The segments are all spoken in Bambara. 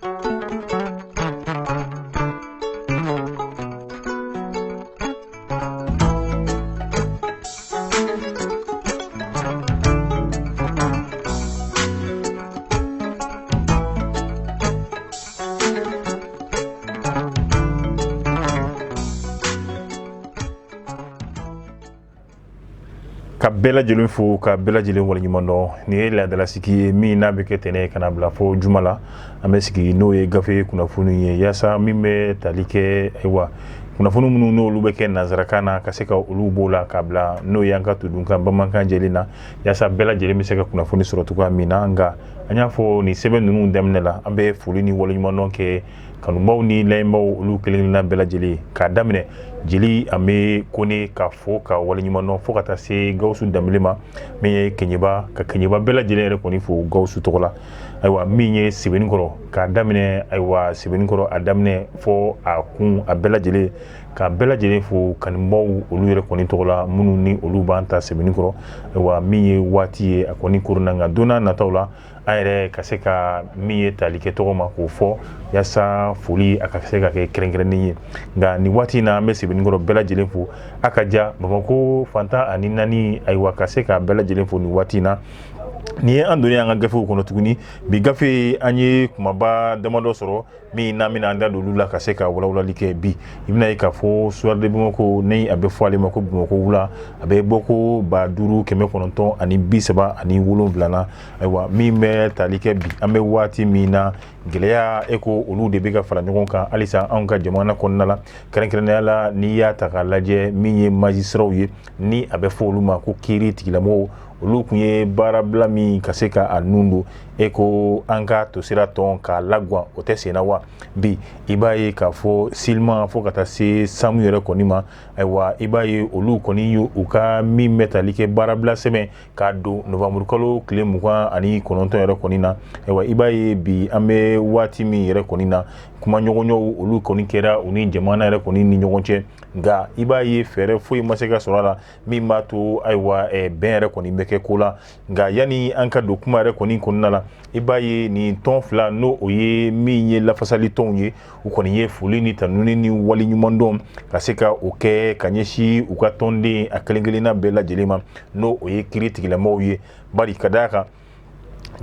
ka bela jelen fo ka bela jelen wala nyumando ni la dala siki mi na be ketene kana bla fo jumala amesiki no ye gafe kuna funu ye yasa mimme talike ewa kuna funu munu no lube ke nazarakana kaseka ulubola kabla no yanka tudunka bamanka jelina yasa bela jelen miseka kuna funu sorotuka mina nga anya fo ni sebe nunu demnela ambe fuli ni wala nyumando ke kanu mawni laymo ulu kelina bela jeli ka damne jeli ame kone ka fo ka wala nyumano fo kata se gausu damlima me kenyeba ka kenyeba bela jeli re koni fo gausu tokola aywa minye sibeni koro ka damne aywa sibeni koro adamne fo akun a bela jeli ka bela jeli fo kan maw ulu re koni tokola munu ni ulu banta sibeni koro aywa minye wati akoni kuruna nga dona natawla ayre kaseka miye talike togoma ko fo yasa fuli akaseka ke krengreni nga ni wati na mesi ngoro bela jelenfu akaja bamako fanta ani nani aywa kaseka bela jelenfu ni wati na ni andoni anga gafe ko no tuguni bi gafe anye kumaba demando soro mi na mi na anda lula kaseka wala like bi ibna ika fo soir de bimako nei abe fo ale mako bimako wula abe boko ba duru keme kononton ani bisaba ani wulon blana aywa mi me talike bi ame wati mi na geleya eko olu de bega fala nyogon kan alisa an ka jamana konnala krenkrene ala ni ya takalaje mi ye magistrat ye ni abe fo luma ko kiri tigilamo olu kunye barabla mi kaseka anundo eko anka to sira ton ka lagwa otesena wa bi ibaye ka fo silma fo kata se samuel konima aywa ibaye olu koniyo uka mi metalike barabla seme ka do novembre kolo klem kwa ani kononton yere konina aywa ibaye bi ame wati mi yere konina kuma nyogonyo olu konikera uni jamana yere konini nyogonche nga ibaye fere fo maseka sorala mi mato aywa ben yere konimeke kola nga yani anka do kuma yere konin konala ibaye ni ton fla no oye minye la fasali tonye ukoni ye fuli ni tanuni ni wali nyumandom kaseka oke kanyeshi ukatonde akalengelina bela jelema no oye kritikila moye bari kadaka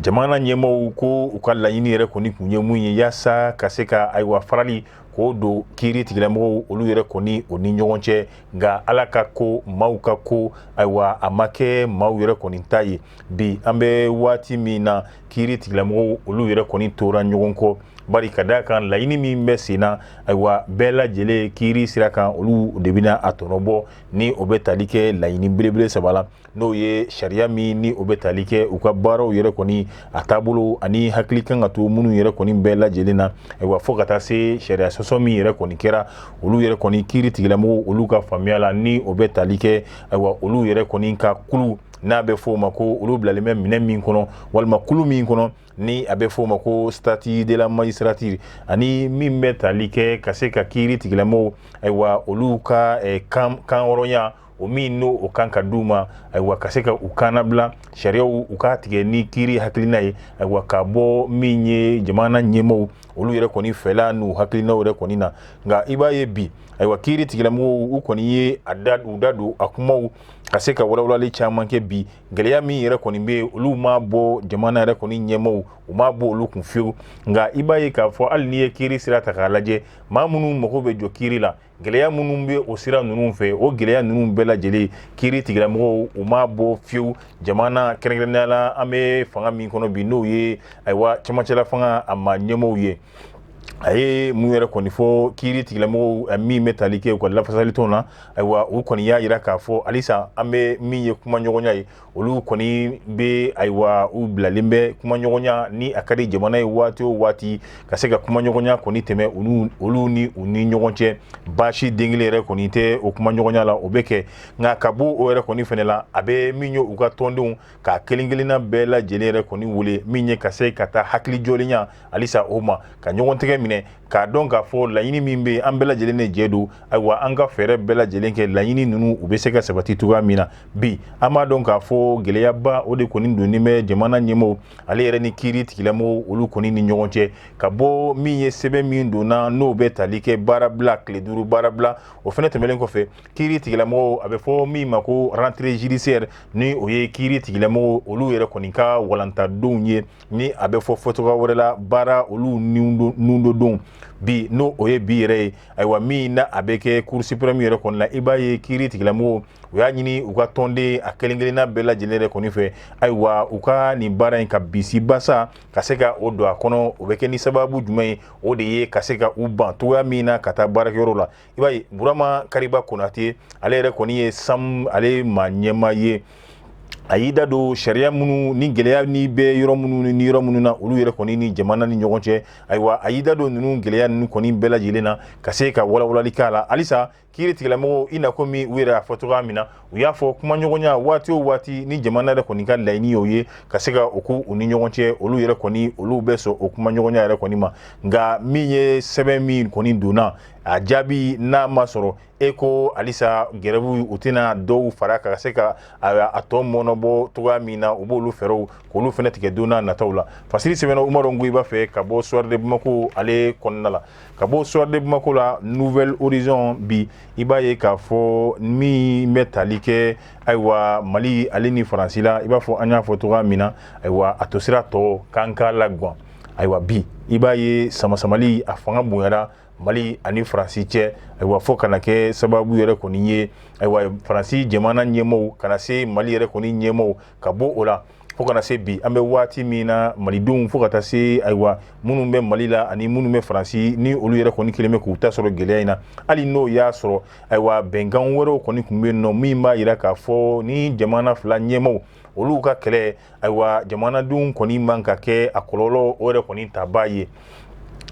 jamana nyemo ko ukalla yini yere koni kunye munye yasa kaseka aywa farali ko do kiri tigilamo olu yere koni oni nyonche nga alaka ko mauka ko aywa amake mau yere koni tayi bi ambe wati mina kiri tigilamo olu yere koni tora nyonko bari kadaka laini mi mesina aywa bela jele kiri siraka olu debina atonobo ni obetalike laini brebere sabala no ye sharia mi ni obetalike ukabaro yere koni atabulo ani haklikan atu munu yere koni bela jelena aywa fokata se sharia sosomi yere koni kera olu yere koni kiri tigilamo olu ka famiala ni obetalike aywa olu yere koni ka kulu na be fo mako olu blaleme minen min kono walma kulu min kono ni abe fo mako statut de la magistrature ani min metalike kaseka kiri tigilamo aywa olu ka kan oronya o min no o kanka duma aywa kaseka ukanabla sharia ukatige ni kiri haklinaye aywa kabo minye jamana nyemo olu yere koni fela nu haklina ore konina nga ibaye bi aywa kiri tigilamo ukoni ye udadu akumo kaseka wala le chaman ke bi geleya mi yere koni be olu ma bo jamana yere koni nyemo o ma bo olu kunfiu nga ibaye ka fo al ni kiri sira takalaje ma munu moko be jo kiri la geleya munu be o sira nunu fe o geleya nunu bela jeli kiri tigilamo o ma bo fiu jamana kerengrena ame fanga mi kono bi no ye aywa chamachela fanga ama nyemo ye aye mu yere koni fo kiri tigilamo mi metalike ko la fasali tona aywa u koni ya ira ka fo alisa ambe mi ye kuma nyogonya yi olu koni be aywa u blalimbe kuma nyogonya ni akari jamana yi wati kaseka kuma nyogonya koni teme olu ni uni nyogonche bashi dingile re koni te o kuma nyogonya la obeke nga kabu o yere koni fenela abe minyo uka tondun ka kelingelina bela jelere koni wule minye kaseka ta hakli jolinya alisa oma ka nyogontege minɛ k'a dɔn k'a fɔ laɲini min bɛ an bɛɛ lajɛlen de jɛ don ayiwa an ka fɛɛrɛ bɛɛ lajɛlen kɛ laɲini ninnu u bɛ se ka sabati cogoya min na bi an b'a dɔn k'a fɔ gɛlɛyaba o de kɔni don ni bɛ jamana ɲɛmɔgɔw ale yɛrɛ ni kiiri tigilamɔgɔw olu kɔni ni ɲɔgɔn cɛ ka bɔ min ye sɛbɛn min donna n'o bɛ tali kɛ baarabila tile 5 baarabila o fana tɛmɛnen kɔfɛ kiiri tigilamɔgɔw a bɛ fɔ min ma ko rentrée judiciaire ni o ye kiiri tigilamɔgɔw olu yɛrɛ kɔni ka walantadenw ye ni a bɛ fɔ fɔcogoya wɛrɛ la baara olu nundodon bi n'o o ye bi yɛrɛ ye ayiwa min na a bɛ kɛ cour suprême yɛrɛ kɔni la i b'a ye kiiri tigilamɔgɔw u y'a ɲini u ka tɔnden a kelen kelenna bɛɛ lajɛlen yɛrɛ kɔni fɛ ayiwa u ka nin baara in ka bisi basa ka se ka o don a kɔnɔ o bɛ kɛ ni sababu jumɛn ye o de ye ka se ka u ban togoya min na ka taa baarakɛyɔrɔ la i b'a ye Burama Kariba Konate ale yɛrɛ kɔni ye ale maa ɲɛmaa ye a y'i da don sariya minnu ni gɛlɛya ni bɛ yɔrɔ minnu na olu yɛrɛ kɔni ni jamana ni ɲɔgɔn cɛ ayiwa a y'i da don ninnu gɛlɛya ninnu kɔni bɛɛ lajɛlen na ka se ka walawalali k'a la halisa kiiri tigilamɔgɔw i na komi u yɛrɛ y'a fɔ cogoya min na u y'a fɔ kumaɲɔgɔnya waati o waati ni jamana yɛrɛ kɔni ka laɲini y'o ye ka se ka o k'u ni ɲɔgɔn cɛ olu yɛrɛ kɔni olu bɛ sɔn o kumaɲɔgɔnya yɛrɛ kɔni ma nka min ye sɛbɛn min kɔni donna a jaabi n'a ma sɔrɔ e ko halisa gɛrɛbu u tɛna dɔw fara ka se ka a tɔ mɔnɔbɔ cogoya min na u b'olu fɛɛrɛw k'olu fɛnɛ tigɛ don n'a nataw la Fasili Sɛbɛnna Umaru Ngo i b'a fɛ ka bɔ Soir de Bamako ale kɔnɔna la ka bɔ Soir de Bamako la Nouvelle Horizon bi i b'a ye k'a fɔ min bɛ tali kɛ ayiwa Mali ale ni Faransi la i b'a fɔ an y'a fɔ cogoya min na ayiwa a to sira tɔ k'an ka laguwan ayiwa bi i b'a ye sama-samali a fanga bonyara Mali ani Faransi cɛ ayiwa fo kana kɛ sababu yɛrɛ kɔni ye ayiwa Faransi jamana ɲɛmɔgɔw kana se Mali yɛrɛ kɔni ɲɛmɔgɔw ka bɔ o la fo kana se bi an bɛ waati min na malidenw fo ka taa se ayiwa minnu bɛ Mali la ani minnu bɛ Faransi ni olu yɛrɛ kɔni kelen bɛ k'u ta sɔrɔ gɛlɛya in na hali n'o y'a sɔrɔ ayiwa bɛnkan wɛrɛw kɔni tun bɛ yen nɔ min b'a jira k'a fɔ ni jamana fila ɲɛmɔgɔw olu ka kɛlɛ ayiwa jamanadenw kɔni man ka kɛ a kɔlɔlɔ o yɛrɛ kɔni ta b'a ye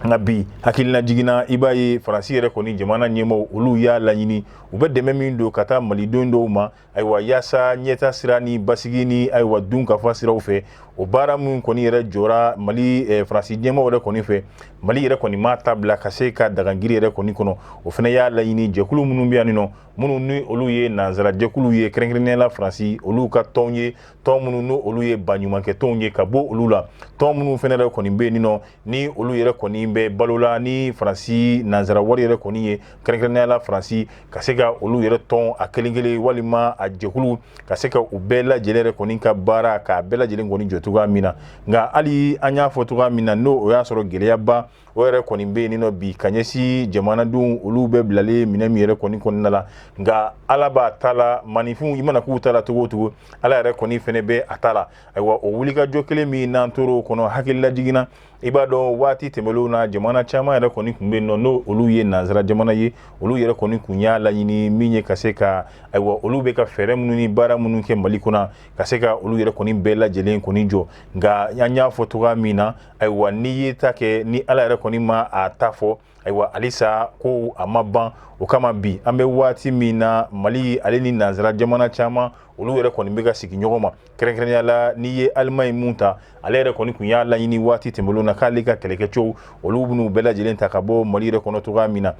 nka bi hakilina jiginna i b'a ye Faransi yɛrɛ kɔni jamana ɲɛmɔgɔw olu y'a laɲini u bɛ dɛmɛ min don ka taa malidenw dɔw ma ayiwa yaasa ɲɛta sira ni basigi ni ayiwa dunkafa siraw fɛ o baara min kɔni yɛrɛ jɔra Mali Faransi ɲɛmɔgɔw yɛrɛ kɔni fɛ Mali yɛrɛ kɔni m'a ta bila ka se ka dagangiri yɛrɛ kɔni kɔnɔ o fana y'a laɲini jɛkulu minnu bɛ yan nɔ minnu ni olu ye nanzara jɛkulu ye kɛrɛnkɛrɛnnenya la Faransi olu ka tɔnw ye tɔn minnu ni olu ye baɲumankɛ tɔnw ye ka bɔ olu la tɔn minnu fana yɛrɛ kɔni bɛ yen nɔ ni olu yɛrɛ kɔni bɛ balo la ni Faransi nanzara wari yɛrɛ kɔni ye kɛrɛnkɛrɛnnenya la Faransi ka se ka olu yɛrɛ tɔn a kelen kelen walima a jɛkulu ka se ka u bɛɛ lajɛlen yɛrɛ kɔni ka baara k'a bɛɛ lajɛlen kɔni jɔ cogoya min na nka hali an y'a fɔ cogoya min na n'o o y'a sɔrɔ gɛlɛyaba o yɛrɛ kɔni bɛ yen nɔ bi ka ɲɛsin jamanadenw olu bɛ bilalen minɛ min yɛrɛ kɔni kɔnɔna la nka Ala b'a ta la maninfinw i mana k'u ta la cogo o cogo Ala yɛrɛ kɔni fɛnɛ bɛ a ta la ayiwa o wulikajɔ kelen min n'an tor'o kɔnɔ hakilila jiginna i b'a dɔn waati tɛmɛlenw na jamana caman yɛrɛ kɔni tun bɛ yen nɔ n'o olu ye nanzara jamana ye olu yɛrɛ kɔni tun y'a laɲini min ye ka se ka ayiwa olu bɛ ka fɛɛrɛ minnu ni baara minnu kɛ Mali kɔnɔ ka se ka olu yɛrɛ kɔni bɛɛ lajɛlen kɔni jɔ nka an y'a fɔ cogoya min na ayiwa n'i ye ta kɛ ni Ala yɛrɛ kɔni ma a ta fɔ ayiwa halisa ko a ma ban o kama bi an bɛ waati min na Mali ale ni nanzara jamana caman olu yɛrɛ kɔni bɛ ka sigi ɲɔgɔn ma kɛrɛnkɛrɛnnenya la n'i ye Alimaɲi mun ta ale yɛrɛ kɔni tun y'a laɲini waati tɛmɛlenw na k'ale ka kɛlɛkɛcɛw olu b'u bɛɛ lajɛlen ta ka bɔ Mali yɛrɛ kɔnɔ cogoya min na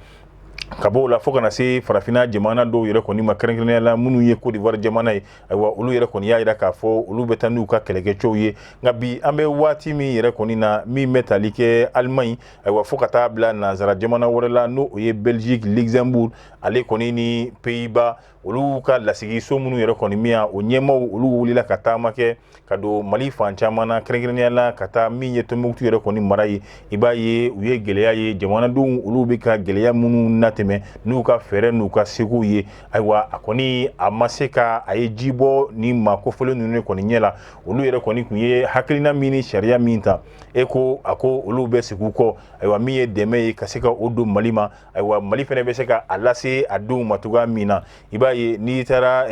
ka bɔ o la fo kana se farafinna jamana dɔw yɛrɛ kɔni ma kɛrɛnkɛrɛnnenya la minnu ye Côte d'Ivoire jamana ye ayiwa olu yɛrɛ kɔni y'a jira k'a fɔ olu bɛ taa n'u ka kɛlɛkɛcɛw ye nka bi an bɛ waati min yɛrɛ kɔni na min bɛ tali kɛ Alimaɲi ayiwa fo ka taa bila nanzara jamana wɛrɛ la n'o o ye Belgique Luxembourg ale kɔni ni Pays-Bas olu ka lasigiso minnu yɛrɛ kɔni min yan o ɲɛmaaw olu wulila ka taama kɛ ka don Mali fan caman na kɛrɛnkɛrɛnnenya la ka taa min ye Tombouctou yɛrɛ kɔni mara ye i b'a ye u ye gɛlɛya ye jamanadenw olu bɛ ka gɛlɛya minnu natɛmɛ n'u ka fɛɛrɛ n'u ka segow ye ayiwa a kɔni a ma se ka a ye ji bɔ ni maa kofɔlen ninnu kɔni ɲɛ la olu yɛrɛ kɔni tun ye hakilina min ni sariya min ta e ko a ko olu bɛ sigi u kɔ ayiwa min ye dɛmɛ ye ka se ka o don Mali ma ayiwa Mali fɛnɛ bɛ se ka a lase a denw ma cogoya min na i b'a ye n'i taara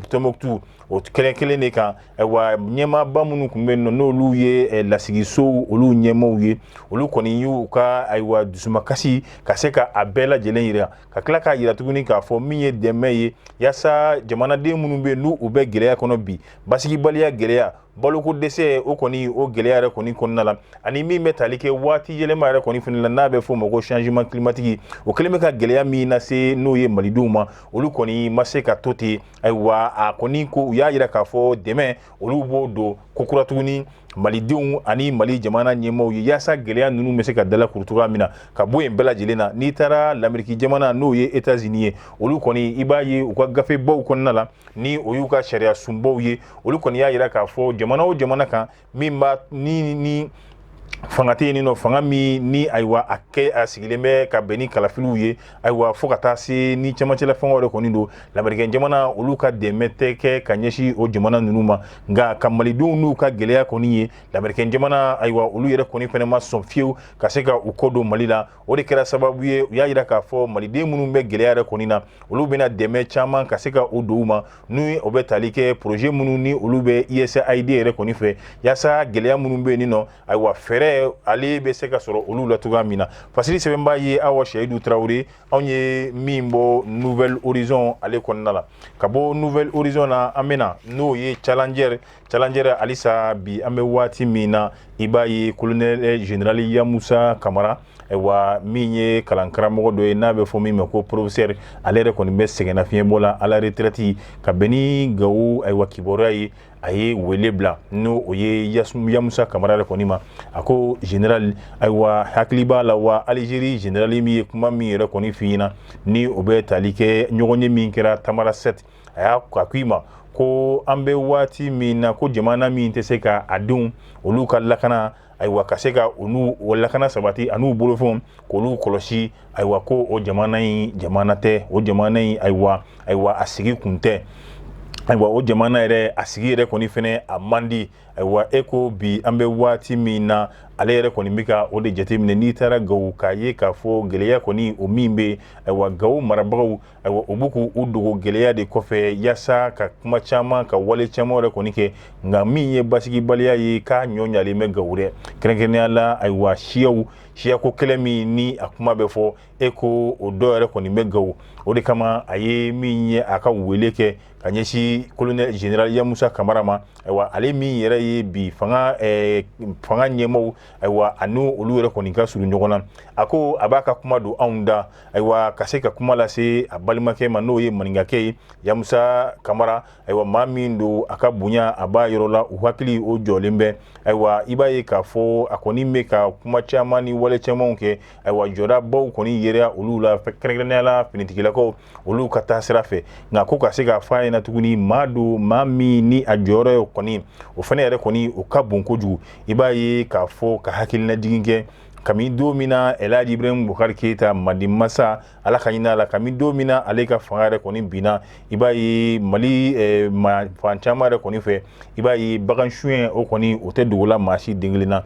Tombouctou o kelen kelen de kan ayiwa ɲɛmaaba minnu tun bɛ yen nɔ n'olu ye lasigisow olu ɲɛmaaw ye olu kɔni y'u ka ayiwa dusumakasi ka se ka a bɛɛ lajɛlen yira ka tila k'a yira tuguni k'a fɔ min ye dɛmɛ ye yaasa jamanaden minnu bɛ yen n'u bɛ gɛlɛya kɔnɔ bi basigibaliya gɛlɛya baloko dɛsɛ o kɔni o gɛlɛya yɛrɛ kɔni kɔnɔna la ani min bɛ tali kɛ waati yɛlɛma yɛrɛ kɔni fana la n'a bɛ fɔ o ma ko changement climatique o kɛlen bɛ ka gɛlɛya min lase n'o ye malidenw ma olu kɔni ma se ka to ten ayiwa a kɔni ko u y'a yira k'a fɔ dɛmɛ olu b'o don ko kura tuguni malidenw ani mali jamana ɲɛmaaw ye yaasa gɛlɛya ninnu bɛ se ka dala kuru cogoya min na ka bɔ yen bɛɛ lajɛlen na n'i taara lamɛriki jamana n'o ye États-Unis ye olu kɔni i b'a ye u ka gafebaw kɔnɔna la ni o y'u ka sariya sunbaw ye olu kɔni y'a yira k'a fɔ jamana o jamana kan min b'a ni fanga tɛ yen nɔ fanga min ni ayiwa a sigilen bɛ ka bɛn ni kalafiliw ye ayiwa fo ka taa se ni cɛmancɛla fɛngɛw yɛrɛ kɔni don lamɛrikɛn jamana olu ka dɛmɛ tɛ kɛ ka ɲɛsin o jamana ninnu ma nka ka malidenw n'u ka gɛlɛya kɔni ye lamɛrikɛn jamana ayiwa olu yɛrɛ kɔni fɛnɛ ma sɔn fiyewu ka se ka u kɔ don mali la o de kɛra sababu ye u y'a yira k'a fɔ maliden minnu bɛ gɛlɛya yɛrɛ kɔni na olu bɛna dɛmɛ caman ka se ka o don u ma ni o bɛ tali kɛ projet minnu ni olu bɛ USAID yɛrɛ kɔni fɛ yaasa gɛlɛya minnu bɛ yen nɔ ayiwa fɛɛrɛ ale bɛ se ka sɔrɔ olu la cogoya min na fasili sɛbɛnbaa ye awa Seyidu Tarawele anw ye min bɔ Nouvelle Horizon ale kɔnɔna la ka bɔ Nouvelle Horizon na an bɛna n'o ye Challenger halisa bi an bɛ waati min na i b'a ye colonel général Yamusa Kamara wa min ye kalankaramɔgɔ dɔ ye n'a bɛ fɔ min ma ko professeur ale yɛrɛ kɔni bɛ sɛgɛnnafiɲɛbɔ la à la retraite ka bɛn ni Gawo ayiwa kibaruya ye a ye wele bila n'o o ye Yamusa Kamara yɛrɛ kɔni ma a ko général ayiwa hakili b'a la wa Algérie général min ye kuma min yɛrɛ kɔni f'i ɲɛna ni o bɛ tali kɛ ɲɔgɔn ye min kɛra Tamara 7 a ko i ma ko an bɛ waati min na ko jamana min tɛ se ka a denw olu ka lakana ayiwa ka se ka o lakana sabati an'u bolofɛnw k'olu kɔlɔsi ayiwa ko o jamana in jamana tɛ o jamana in ayiwa a sigi kun tɛ ayiwa o jamana yɛrɛ a sigi yɛrɛ kɔni fɛnɛ a man di ayiwa e ko bi an bɛ waati min na ale yɛrɛ kɔni bɛ ka o de jateminɛ n'i taara Gawo k'a ye k'a fɔ gɛlɛya kɔni o min bɛ ayiwa Gawo marabagaw ayiwa u b'u k'u dogo gɛlɛya de kɔfɛ yaasa ka kuma caman ka wale caman yɛrɛ kɔni kɛ nka min ye basigibaliya ye k'a ɲɔ ɲalen bɛ Gawo dɛ kɛrɛnkɛrɛnnenya la ayiwa siyako kɛlɛ min ni a kuma bɛ fɔ e ko o dɔ yɛrɛ kɔni bɛ Gawo o de kama a ye min ye a ka wele kɛ ka ɲɛsin colonel général Yamusa Kamara ma ayiwa ale min yɛrɛ ye bi fanga ɲɛmaaw ayiwa ani olu yɛrɛ kɔni ka surun ɲɔgɔn na a ko a b'a ka kuma don anw da ayiwa ka se ka kuma lase a balimakɛ ma n'o ye maninkakɛ ye Yamusa Kamara ayiwa maa min don a ka bonya a b'a yɔrɔ la u hakili o jɔlen bɛ ayiwa i b'a ye k'a fɔ a kɔni bɛ ka kuma caman ni wale camanw kɛ ayiwa jɔdabaw kɔni yera olu la kɛrɛnkɛrɛnnenya la finitigilakaw olu ka taa sira fɛ nka ko ka se ka f'a ɲɛna tuguni maa don maa min ni a jɔyɔrɔ ye kɔni o fana yɛrɛ kɔni o ka bon kojugu i b'a ye k'a fɔ ka hakilina jigin kɛ kami don min na Elhaji Ibrahim Bukari Keita manden masa ala ka ɲin'a la kami don min na ale ka fanga yɛrɛ kɔni binna i b'a ye Mali fan caman yɛrɛ kɔni fɛ i b'a ye bagan suɲɛ o kɔni o tɛ dogo la maa si den kelen na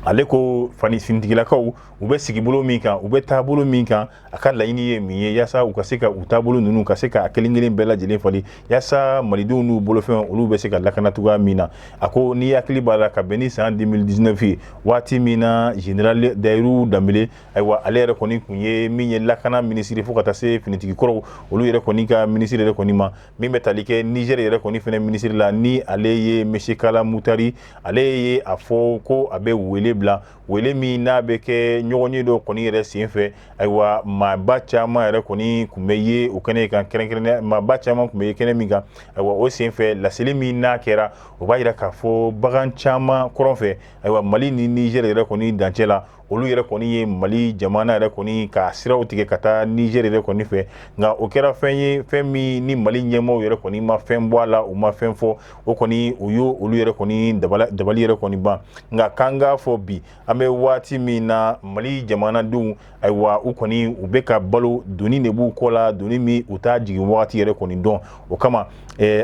ale ko finitigilakaw u bɛ sigibolo min kan u bɛ taabolo min kan a ka laɲini ye min ye yaasa u ka se ka u taabolo ninnu ka se ka kelen kelen bɛɛ lajɛlen fali yaasa malidenw n'u bolofɛn olu bɛ se ka lakana cogoya min na a ko ni hakili b'a la ka bɛn ni san 2019 ye waati min na général Dayiru Danbele ayiwa ale yɛrɛ kɔni kun ye min ye lakana minisiri fo ka taa se finitigikɔrɔw olu yɛrɛ kɔni ka minisiri yɛrɛ kɔni ma min bɛ tali kɛ Niger yɛrɛ kɔni fɛnɛ minisiri la ni ale ye monsieur Kala Mutari ale ye a fɔ ko a bɛ wele bila wele min n'a bɛ kɛ ɲɔgɔn ye dɔ kɔni yɛrɛ sen fɛ ayiwa maaba caman yɛrɛ kɔni kun bɛ ye o kɛnɛ kan kɛrɛnkɛrɛnnenya maaba caman kun bɛ ye kɛnɛ min kan ayiwa o sen fɛ laseli min n'a kɛra o b'a yira k'a fɔ bagan caman kɔrɔn fɛ ayiwa Mali ni Niger yɛrɛ kɔni dancɛ la olu yɛrɛ kɔni ye Mali jamana yɛrɛ kɔni ka siraw tigɛ ka taa Niger yɛrɛ kɔni fɛ nka o kɛra fɛn ye fɛn min ni Mali ɲɛmaaw yɛrɛ kɔni ma fɛn bɔ a la u ma fɛn fɔ o kɔni u y'o olu yɛrɛ kɔni dabali yɛrɛ kɔni ban nka k'an k'a fɔ bi an bɛ waati min na Mali jamanadenw ayiwa u kɔni u bɛ ka balo doni de b'u kɔ la doni min u t'a jigin wagati yɛrɛ kɔni dɔn o kama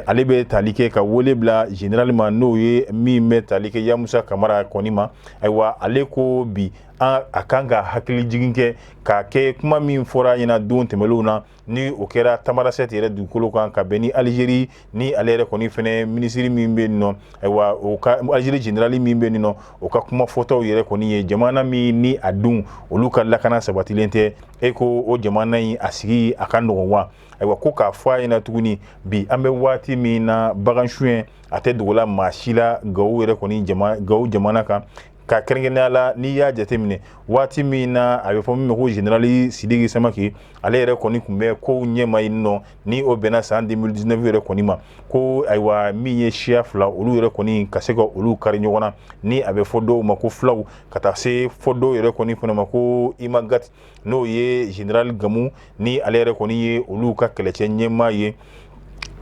ale bɛ tali kɛ ka wele bila général ma n'o ye min bɛ tali kɛ Yamusa Kamara kɔni ma ayiwa ale ko bi a kan ka hakili jigin kɛ k'a kɛ kuma min fɔra ɲɛna don tɛmɛlenw na ni o kɛra Tamarasɛte yɛrɛ dugukolo kan ka bɛn ni Algérie ni ale yɛrɛ kɔni fɛnɛ minisiri min bɛ yen nɔ ayiwa o ka Algérie générali min bɛ yen nɔ o ka kuma fɔtaw yɛrɛ kɔni ye jamana min ni a dun olu ka lakana sabatilen tɛ e ko o jamana in a sigi a ka nɔgɔn wa ayiwa ko k'a fɔ a ɲɛna tuguni bi an bɛ waati min na bagan suɲɛ a tɛ dogola maa si la Gawo yɛrɛ kɔni Gawo jamana kan ka kɛrɛnkɛrɛnnenya la n'i y'a jateminɛ waati min na a bɛ fɔ min ma ko générali Sidiki Samake ale yɛrɛ kɔni tun bɛ kow ɲɛma yen nɔ ni o bɛnna san 2019 yɛrɛ kɔni ma ko ayiwa min ye siya fila olu yɛrɛ kɔni ka se ka olu kari ɲɔgɔn na ni a bɛ fɔ dɔw ma ko filaw ka taa se fɔ dɔw yɛrɛ kɔni fana ma ko Imagat n'o ye général Gamu ni ale yɛrɛ kɔni ye olu ka kɛlɛcɛ ɲɛmaa ye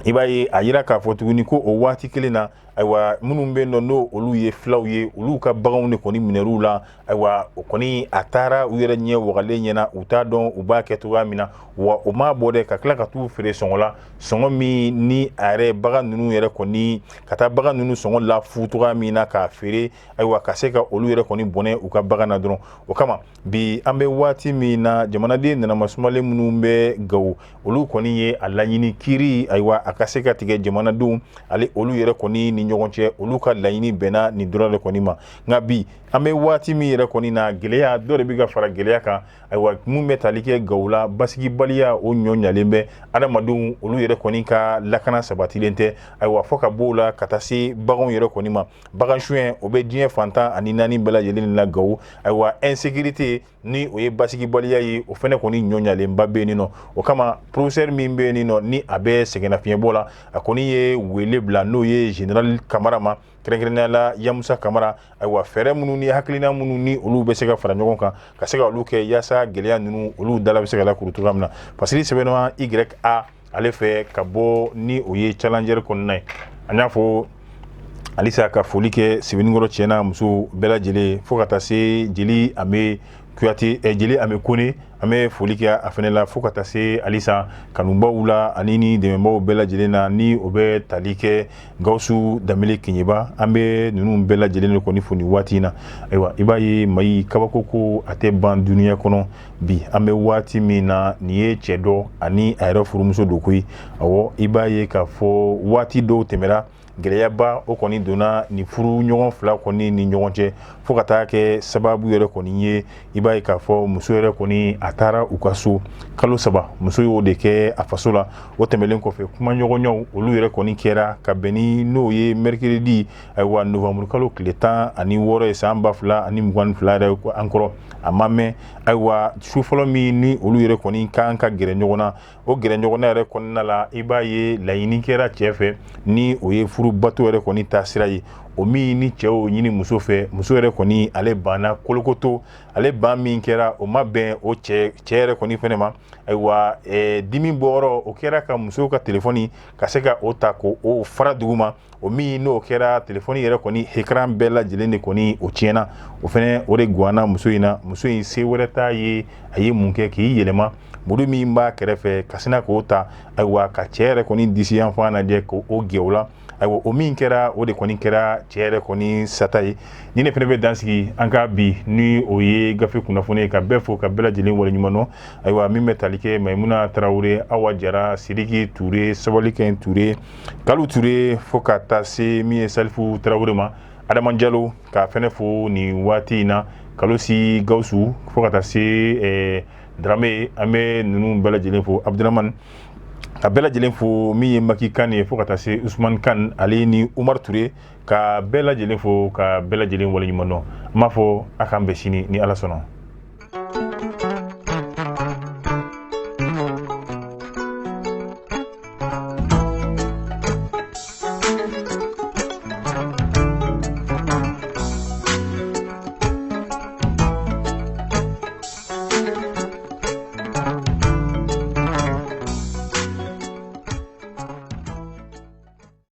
i b'a ye a yira k'a fɔ tuguni ko o waati kelen na ayiwa minnu bɛ yen nɔ n'o olu ye filaw ye olu ka baganw de kɔni minɛr'u la ayiwa o kɔni a taara u yɛrɛ ɲɛ wagalen ɲɛna u t'a dɔn u b'a kɛ cogoya min na wa o m'a bɔ dɛ ka tila ka t'u feere sɔngɔ la sɔngɔ min ni a yɛrɛ bagan ninnu yɛrɛ kɔni ka taa bagan ninnu sɔngɔ la fu cogoya min na k'a feere ayiwa ka se ka olu yɛrɛ kɔni bɔnɛ u ka bagan na dɔrɔn o kama bi an bɛ waati min na jamanaden nanamasumalen minnu bɛ Gawo olu kɔni ye a laɲini kiiri ayiwa a ka se ka tigɛ jamanadenw ale olu yɛrɛ kɔni ni ɲɔgɔn cɛ olu ka laɲini bɛnna nin dɔrɔn de kɔni ma nka bi an bɛ waati min yɛrɛ kɔni na gɛlɛya dɔ de bɛ ka fara gɛlɛya kan ayiwa mun bɛ tali kɛ Gawo la basigibaliya o ɲɔ ɲalen bɛ adamadenw olu yɛrɛ kɔni ka lakana sabatilen tɛ ayiwa fɔ ka bɔ o la ka taa se baganw yɛrɛ kɔni ma bagan suɲɛ o bɛ diɲɛ fantan ani naani bɛɛ lajɛlen la Gawo ayiwa insécurité ni o ye basigibaliya ye o fɛnɛ kɔni ɲɔ ɲalenba bɛ yen nɔ o kama professeur min bɛ yen nɔ ni a bɛ sɛgɛnnafiɲɛbɔ la a kɔni ye wele bila n'o ye général Kamara ma kɛrɛnkɛrɛnnenya la Yamusa Kamara ayiwa fɛɛrɛ minnu ni hakilina minnu ni olu bɛ se ka fara ɲɔgɔn kan ka se ka olu kɛ yaasa gɛlɛya ninnu olu dala bɛ se ka lakuru cogoya min na Fasili sɛbɛnma YA ale fɛ ka bɔ ni o ye challenger kɔnɔna ye an y'a fɔ halisa ka foli kɛ Sebenikɔrɔ tiɲɛna muso bɛɛ lajɛlen fo ka taa se Jeli Ame Kuyate Jeli Ame Kone an bɛ foli kɛ a fɛnɛ la fo ka taa se halisa kanubaw la ani ni dɛmɛbaw bɛɛ lajɛlen na ni o bɛ tali kɛ Gawusu Danbele Keɲeba an bɛ ninnu bɛɛ lajɛlen de kɔni fo nin waati in na ayiwa i b'a ye Mayi kabako ko a tɛ ban duniya kɔnɔ bi an bɛ waati min na nin ye cɛ dɔ ani a yɛrɛ furumuso don koyi awɔ i b'a ye k'a fɔ waati dɔw tɛmɛra gɛlɛyaba o kɔni donna ni furu ɲɔgɔn fila kɔni ni ɲɔgɔn cɛ fo ka taa kɛ sababu yɛrɛ kɔni ye i b'a ye k'a fɔ muso yɛrɛ kɔni a taara u ka so kalo 3 muso y'o de kɛ a faso la o tɛmɛlen kɔfɛ kuma ɲɔgɔnɲɔgɔnw olu yɛrɛ kɔni kɛra ka bɛn ni n'o ye mercredi ayiwa novembre kalo tile 16 ye san 2022 yɛrɛ an kɔrɔ a ma mɛn ayiwa su fɔlɔ min ni olu yɛrɛ kɔni kan ka gɛrɛ ɲɔgɔn na o gɛrɛ ɲɔgɔnna yɛrɛ kɔnɔna la i b'a ye laɲini kɛra cɛ fɛ ni o ye furu bato yɛrɛ kɔni ta sira ye o min ni cɛw ɲini muso fɛ muso yɛrɛ kɔni ale banna kolokoto ale ban min kɛra o ma bɛn o cɛ yɛrɛ kɔni fɛnɛ ma ayiwa dimi bɔyɔrɔ o kɛra ka muso ka telefɔni ka se ka o ta ko o fara dugu ma o min n'o kɛra telefɔni yɛrɛ kɔni écran bɛɛ lajɛlen de kɔni o tiɲɛna o fɛnɛ o de guwanna muso in na muso in se wɛrɛ t'a ye a ye mun kɛ k'i yɛlɛma muru min b'a kɛrɛfɛ ka sina k'o ta ayiwa ka cɛ yɛrɛ kɔni disi yanfan lajɛ k'o gɛn o la ayiwa o min kɛra o de kɔni kɛra cɛ yɛrɛ kɔni sata ye ni ne fɛnɛ bɛ dansigi an ka bi ni o ye gafe kunnafoni ye ka bɛɛ fo ka bɛɛ lajɛlen waleɲuman dɔn ayiwa min bɛ tali kɛ Mayimuna Tarawele Awa Jara Sidiki Ture Sabalikɛn Ture Kalu Ture fo ka taa se min ye Salifu Tarawele ma Adama Jalo ka fɛnɛ fo nin waati in na Kalosi Gawusu fo ka taa se Drame an bɛ ninnu bɛɛ lajɛlen fo Abdurahmane ka bɛɛ lajɛlen fo min ye Maki Kan ye fo ka taa se Usman Kan ale ni Umar Ture ka bɛɛ lajɛlen fo ka bɛɛ lajɛlen waleɲuman dɔn n b'a fɔ a k'an bɛn sini ni Ala sɔnna